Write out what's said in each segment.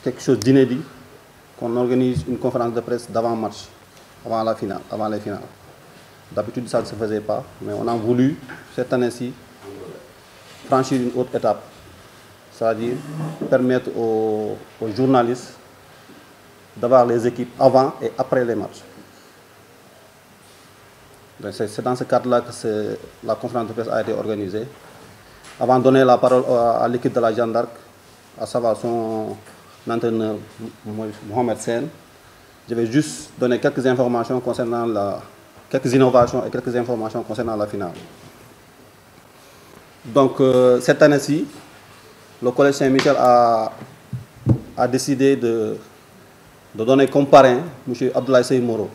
quelque chose d'inédit qu'on organise une conférence de presse d'avant-match, avant la finale, avant les finales. D'habitude, ça ne se faisait pas, mais on a voulu, cette année-ci, franchir une autre étape, c'est-à-dire permettre aux journalistes d'avoir les équipes avant et après les matchs. C'est dans ce cadre-là que la conférence de presse a été organisée. Avant de donner la parole à l'équipe de la Jeanne d'Arc, à savoir son entraîneur Mohamed Sen, je vais juste donner quelques informations concernant quelques innovations et quelques informations concernant la finale. Donc cette année-ci, le Collège Saint-Michel a décidé de donner comme parrain M. Abdoulaye Seye Moro,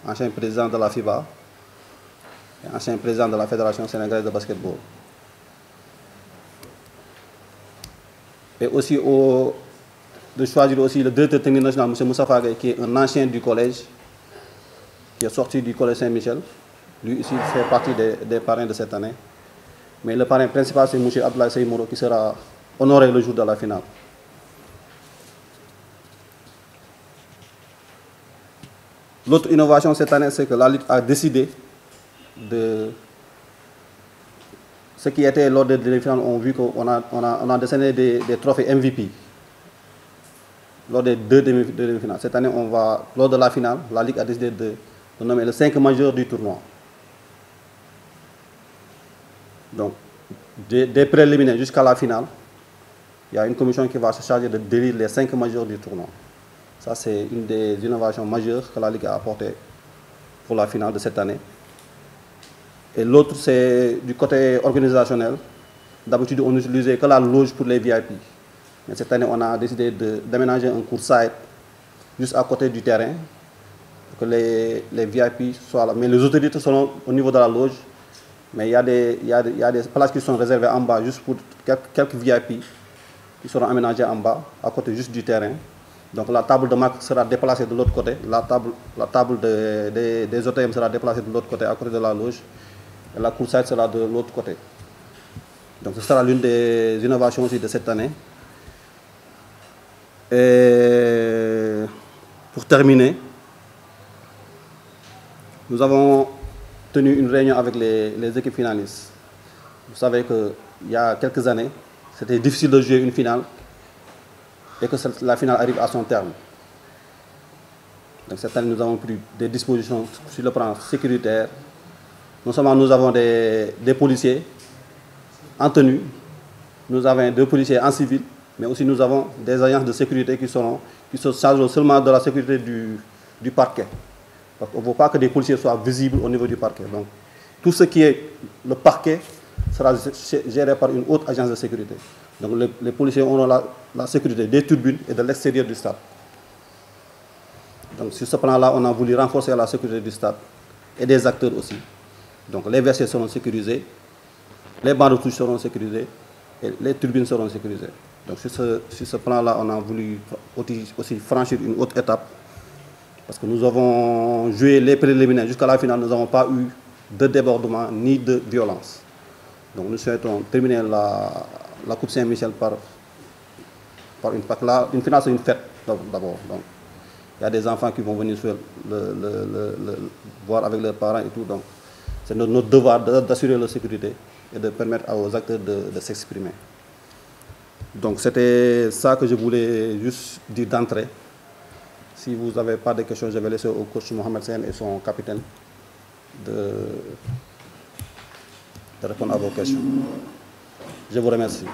ancien président de la FIBA et ancien président de la Fédération sénégalaise de basketball. Et aussi de choisir aussi le directeur technique national, M. Moussa Fagay, qui est un ancien du collège, qui est sorti du Collège Saint-Michel. Lui aussi fait partie des parrains de cette année. Mais le parrain principal, c'est M. Abdoulaye Seye Moro, qui sera honoré le jour de la finale. L'autre innovation cette année, c'est que la Ligue a décidé de... Ceux qui étaient lors des demi-finales ont vu qu'on a décerné des trophées MVP lors des deux demi-finales. Cette année, lors de la finale, la Ligue a décidé de nommer les 5 majeurs du tournoi. Donc, des préliminaires jusqu'à la finale, il y a une commission qui va se charger de d'élire les 5 majeurs du tournoi. Ça, c'est une des innovations majeures que la Ligue a apportées pour la finale de cette année. Et l'autre, c'est du côté organisationnel. D'habitude, on n'utilisait que la loge pour les VIP. Mais cette année, on a décidé d'aménager un court-side juste à côté du terrain, pour que les VIP soient là. Mais les autorités seront au niveau de la loge. Mais il y a des places qui sont réservées en bas, juste pour quelques VIP qui seront aménagés en bas, à côté juste du terrain. Donc la table de marque sera déplacée de l'autre côté. La table des OTM sera déplacée de l'autre côté, à côté de la loge. Et la course sera de l'autre côté. Donc ce sera l'une des innovations aussi de cette année. Et pour terminer, nous avons tenu une réunion avec les équipes finalistes. Vous savez qu'il y a quelques années, c'était difficile de jouer une finale et que la finale arrive à son terme. Donc cette année, nous avons pris des dispositions sur le plan sécuritaire. Non seulement nous avons des policiers en tenue, nous avons 2 policiers en civil, mais aussi nous avons des agents de sécurité qui se chargent seulement de la sécurité du parquet. Parce qu'on ne veut pas que des policiers soient visibles au niveau du parquet. Donc tout ce qui est le parquet sera géré par une autre agence de sécurité. Donc les policiers auront la sécurité des tribunes et de l'extérieur du stade. Donc sur ce plan-là, on a voulu renforcer la sécurité du stade et des acteurs aussi. Donc les WC seront sécurisés, les bancs de touche seront sécurisés et les tribunes seront sécurisées. Donc sur ce plan-là, on a voulu aussi franchir une autre étape. Parce que nous avons joué les préliminaires jusqu'à la finale, nous n'avons pas eu de débordement ni de violence. Donc nous souhaitons terminer la Coupe Saint-Michel par une fête. Une finale, c'est une fête d'abord. Donc il y a des enfants qui vont venir voir avec leurs parents et tout. Donc c'est notre devoir d'assurer leur sécurité et de permettre aux acteurs de s'exprimer. Donc c'était ça que je voulais juste dire d'entrée. Si vous n'avez pas de questions, je vais laisser au coach Mohamed Sen et son capitaine de répondre à vos questions. Je vous remercie.